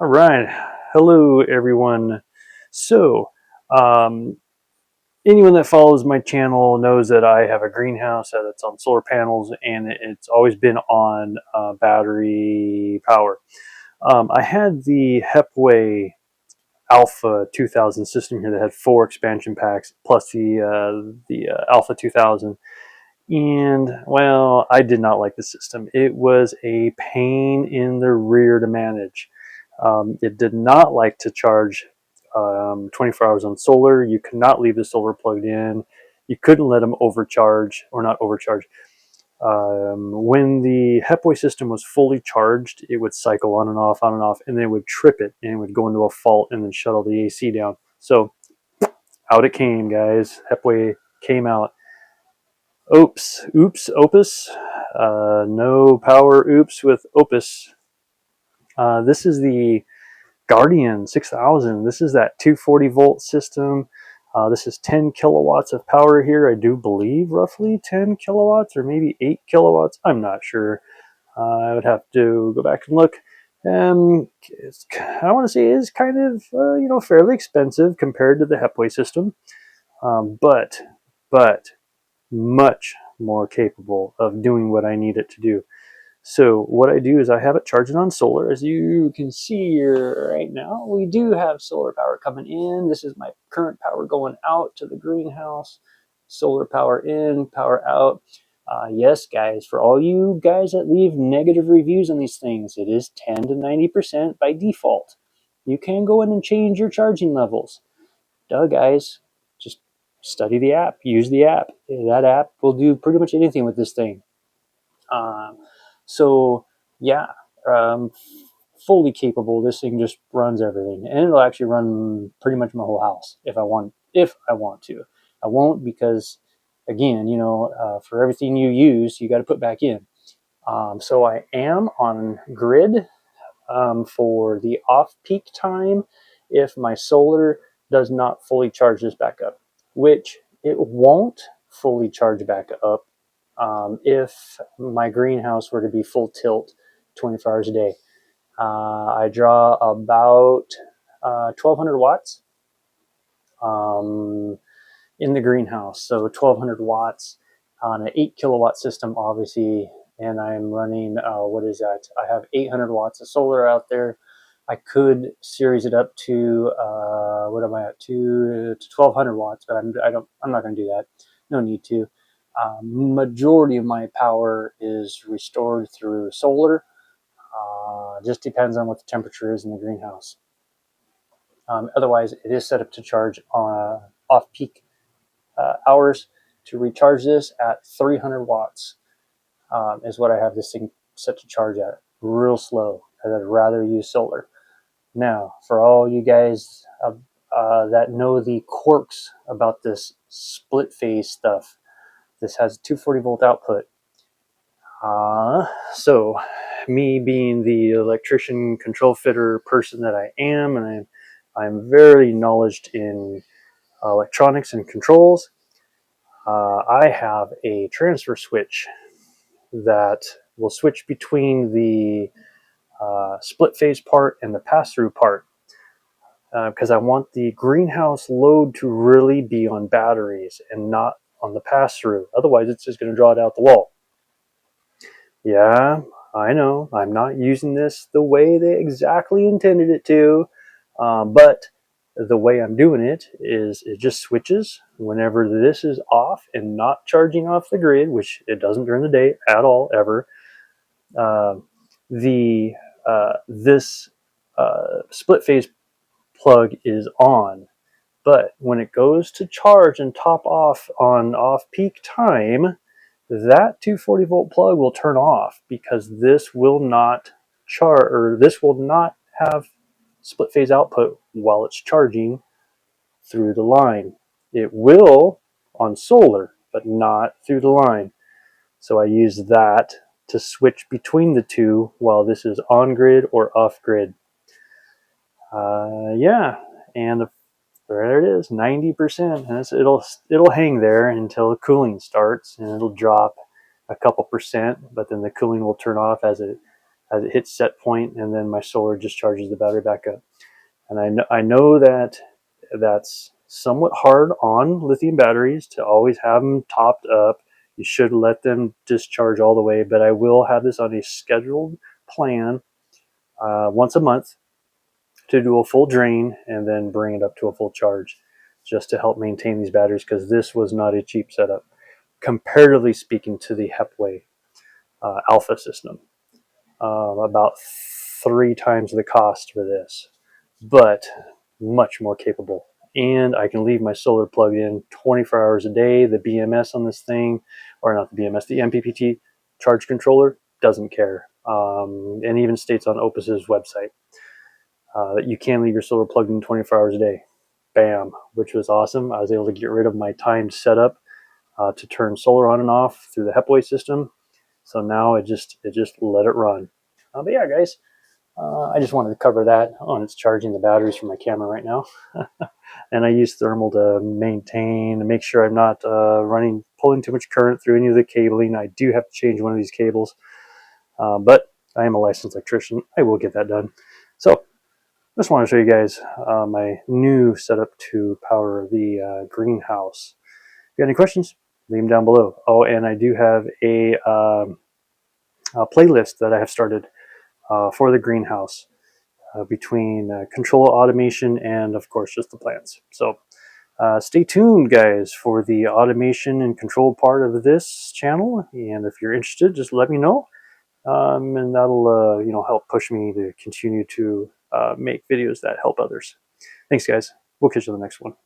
All right. Hello, everyone. So, um, anyone that follows my channel knows that I have a greenhouse that's on solar panels, and it's always been on battery power. I had the Hepway Alpha 2000 system here that had 4 expansion packs plus the Alpha 2000. And, well, I did not like the system. It was a pain in the rear to manage. It did not like to charge 24 hours on solar. You could not leave the solar plugged in. You couldn't let them overcharge, or not overcharge. When the Hepway system was fully charged, it would cycle on and off, and then it would trip it, and it would go into a fault and then shut all the AC down. So out it came, guys. Hepway came out. Oupes, no power Oupes with Oupes. This is the Guardian 6000. This is that 240 volt system. This is 10 kilowatts of power here. I do believe roughly 10 kilowatts or maybe 8 kilowatts. I'm not sure. I would have to go back and look. I want to say it is kind of fairly expensive compared to the Hepway system, but much more capable of doing what I need it to do. So what I do is I have it charging on solar. As you can see here right now, we do have solar power coming in. This is my current power going out to the greenhouse. Solar power in, power out. Yes, guys, for all you guys that leave negative reviews on these things, it is 10 to 90% by default. You can go in and change your charging levels. Duh, guys. Just study the app. Use the app. That app will do pretty much anything with this thing. So yeah, fully capable. This thing just runs everything, and it'll actually run pretty much my whole house if I want to. I won't because, again, for everything you use, you got to put back in. So I am on grid for the off-peak time if my solar does not fully charge this back up, which it won't fully charge back up if my greenhouse were to be full tilt 24 hours a day. I draw about 1200 watts in the greenhouse. So 1200 watts on an 8 kilowatt system, obviously, and I'm running, what is that? I have 800 watts of solar out there. I could series it up to, what am I at, to 1200 watts, but I'm not going to do that. No need to. Majority of my power is restored through solar. Just depends on what the temperature is in the greenhouse. Otherwise, it is set up to charge off-peak hours. To recharge this at 300 watts is what I have this thing set to charge at. Real slow, because I'd rather use solar. Now, for all you guys that know the quirks about this split phase stuff, this has a 240 volt output. So me being the electrician control fitter person that I am, and I'm very knowledgeable in electronics and controls, I have a transfer switch that will switch between the split phase part and the pass-through part, because I want the greenhouse load to really be on batteries and not on the pass-through. Otherwise, it's just going to draw it out the wall. Yeah, I know. I'm not using this the way they exactly intended it to, but the way I'm doing it is it just switches whenever this is off and not charging off the grid, which it doesn't during the day at all, ever. This split phase plug is on. But when it goes to charge and top off on off-peak time, that 240 volt plug will turn off because this will not have split phase output while it's charging through the line. It will on solar, but not through the line. So I use that to switch between the two while this is on grid or off grid. Yeah, and there it is, 90%. And it'll hang there until the cooling starts, and it'll drop a couple percent, but then the cooling will turn off as it as it hits set point, and then my solar just charges the battery back up. And I know that that's somewhat hard on lithium batteries to always have them topped up. You should let them discharge all the way, but I will have this on a scheduled plan once a month to do a full drain and then bring it up to a full charge, just to help maintain these batteries, because this was not a cheap setup, comparatively speaking to the Hepway Alpha system. About 3 times the cost for this, but much more capable. And I can leave my solar plugged in 24 hours a day. The BMS on this thing, or not the BMS, the MPPT charge controller doesn't care. And even states on Oupes' website that you can leave your solar plugged in 24 hours a day. Bam, which was awesome. I was able to get rid of my timed setup to turn solar on and off through the Hepway system. So now it just let it run. But yeah, guys, I just wanted to cover that. Oh, and it's charging the batteries for my camera right now. And I use thermal to maintain and make sure I'm not pulling too much current through any of the cabling. I do have to change one of these cables, but I am a licensed electrician. I will get that done. So just want to show you guys my new setup to power the greenhouse. If you got any questions, leave them down below. Oh, and I do have a playlist that I have started for the greenhouse between control automation and, of course, just the plants. So stay tuned, guys, for the automation and control part of this channel. And if you're interested, just let me know. And that'll help push me to continue to make videos that help others. Thanks, guys. We'll catch you on the next one.